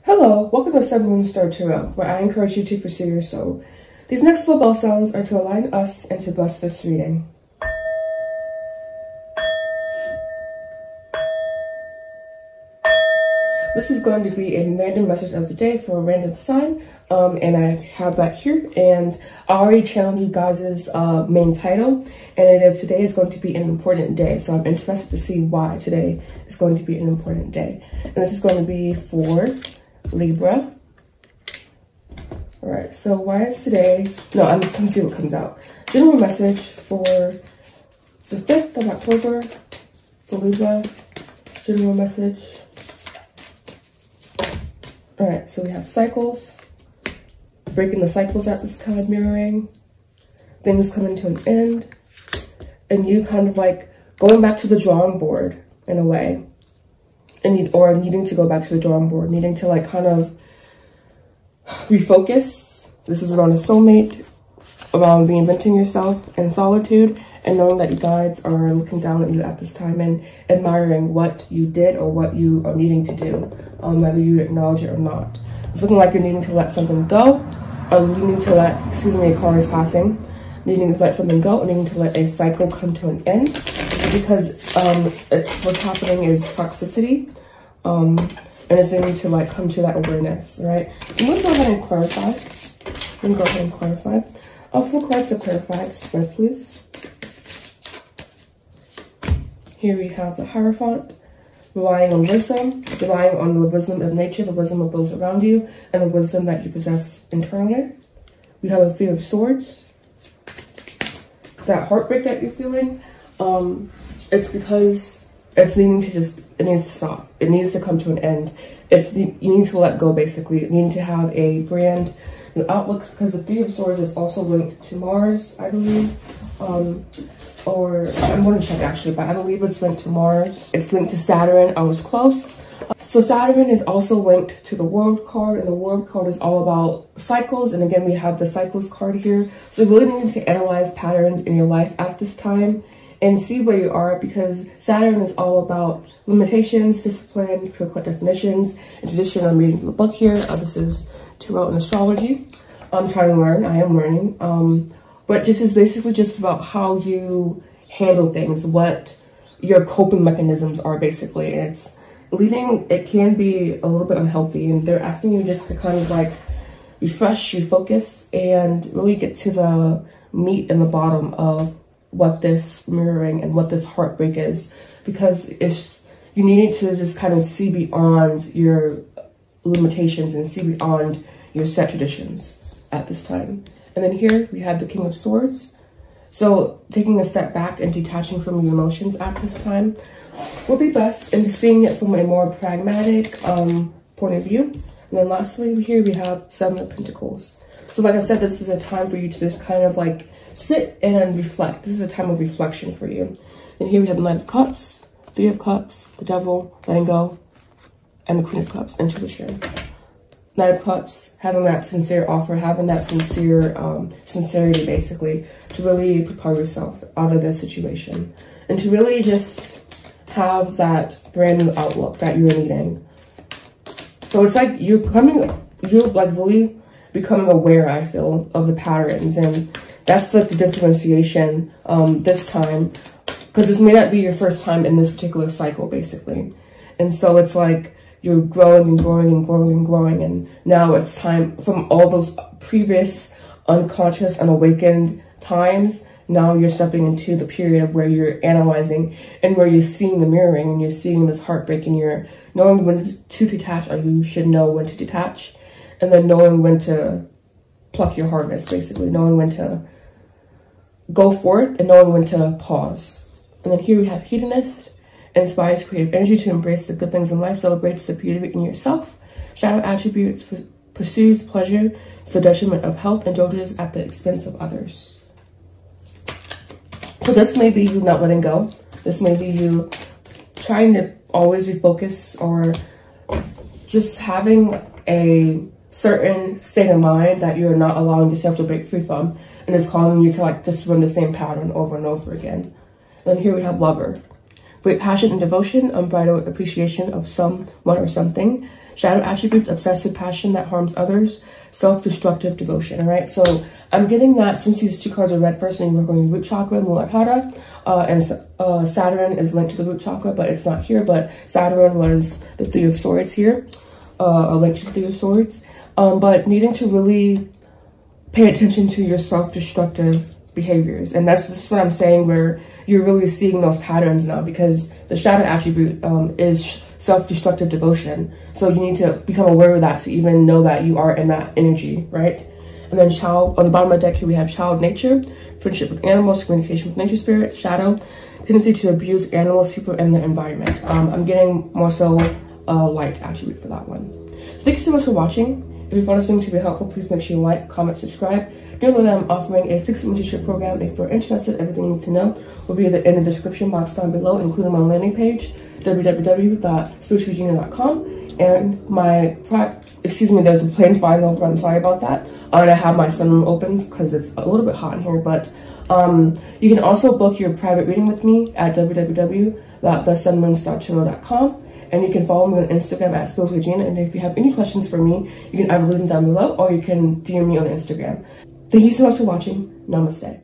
Hello, welcome to Sun Moon Star Tarot, where I encourage you to pursue your soul. These next 4 bell sounds are to align us and to bless this reading. This is going to be a random message of the day for a random sign, and I have that here, and I already channeled you guys' main title, and it is today is going to be an important day, so I'm interested to see why today is going to be an important day. And this is going to be for Libra. All right, so why is today? No, I'm just gonna see what comes out. General message for the 5th of October for Libra. General message. All right, so we have cycles, breaking the cycles at this time, mirroring, things coming to an end, and you kind of like going back to the drawing board in a way. And needing to go back to the drawing board, needing to like kind of refocus. This is around a soulmate, around reinventing yourself in solitude, and knowing that you guys are looking down at you at this time and admiring what you did or what you are needing to do, whether you acknowledge it or not. It's looking like you're needing to let something go, or needing to let, excuse me, a car is passing, needing to let something go, or needing to let a cycle come to an end, because what's happening is toxicity, and it's needing to like come to that awareness, right? So I'm gonna go ahead and clarify. I'll full cards to clarify the spread, please. Here we have the Hierophant, relying on wisdom, relying on the wisdom of nature, the wisdom of those around you, and the wisdom that you possess internally. We have a 3 of Swords. That heartbreak that you're feeling, it's because it's needing to it needs to stop. It needs to come to an end. You need to let go, basically. You need to have a brand new outlook, because the 3 of Swords is also linked to Mars, I believe. Or I'm going to check actually, but I believe it's linked to Mars. It's linked to Saturn. I was close. So Saturn is also linked to the World card, and the World card is all about cycles. And again, we have the Cycles card here. So you really need to analyze patterns in your life at this time and see where you are, because Saturn is all about limitations, discipline, clear-cut definitions, and tradition. I'm reading the book here. This is Tarot and Astrology. I'm trying to learn. I am learning. But this is basically just about how you handle things, what your coping mechanisms are, basically. And it's leading, it can be a little bit unhealthy, and they're asking you just to kind of like refresh, refocus, and really get to the meat and the bottom of what this mirroring and what this heartbreak is, because you need to just kind of see beyond your limitations and see beyond your set traditions at this time. And then here we have the King of Swords. So taking a step back and detaching from your emotions at this time will be best, and seeing it from a more pragmatic point of view. And then lastly, here we have 7 of Pentacles. So like I said, this is a time for you to just kind of like sit and reflect. This is a time of reflection for you. And here we have the Knight of Cups, 3 of Cups, the Devil, letting go, and the Queen of Cups, intuition. Knight of Cups, having that sincere offer, having that sincere sincerity, basically, to really prepare yourself out of this situation, and to really just have that brand new outlook that you're needing. So it's like you're like really becoming aware, I feel, of the patterns, and that's like the differentiation this time, because this may not be your first time in this particular cycle, basically. And so it's like you're growing and growing and growing and growing, and now it's time from all those previous unconscious, unawakened times. Now you're stepping into the period of where you're analyzing and where you're seeing the mirroring, and you're seeing this heartbreak, and you're knowing when to detach, or you should know when to detach, and then knowing when to pluck your harvest, basically, knowing when to go forth and knowing when to pause. And then here we have Hedonist. Inspires creative energy to embrace the good things in life, celebrates the beauty in yourself. Shadow attributes, pursues pleasure to the detriment of health, indulges at the expense of others. So this may be you not letting go. This may be you trying to always refocus, or just having a certain state of mind that you're not allowing yourself to break free from, and it's causing you to like just run the same pattern over and over again. And then here we have Lover. Great passion and devotion, unbridled appreciation of someone or something, Shadow attributes: obsessive passion that harms others, self-destructive devotion. All right, so I'm getting that since these 2 cards are red first and we're going root chakra, Muladhara, and Saturn is linked to the root chakra, but it's not here. But Saturn was the 3 of Swords here, linked to the 3 of Swords. But needing to really pay attention to your self-destructive behaviors. And this is what I'm saying, where you're really seeing those patterns now, because the shadow attribute is self-destructive devotion. So you need to become aware of that to even know that you are in that energy, right? And then child, on the bottom of the deck here, we have child nature, friendship with animals, communication with nature spirit, shadow, tendency to abuse animals, people, and the environment. I'm getting more so light attribute for that one. So thank you so much for watching. If you found this video to be helpful, please make sure you like, comment, subscribe. Do know that I'm offering a 6-week mentorship program. If you're interested, everything you need to know will be in the description box down below, including my landing page, www.spirituallygina.com. And there's a plane flying over, I'm sorry about that. And I have my sunroom open because it's a little bit hot in here, but you can also book your private reading with me at www.thesunmoonstartarot.com. And you can follow me on Instagram at spirituallygina. And if you have any questions for me, you can either leave them down below or you can DM me on Instagram. Thank you so much for watching. Namaste.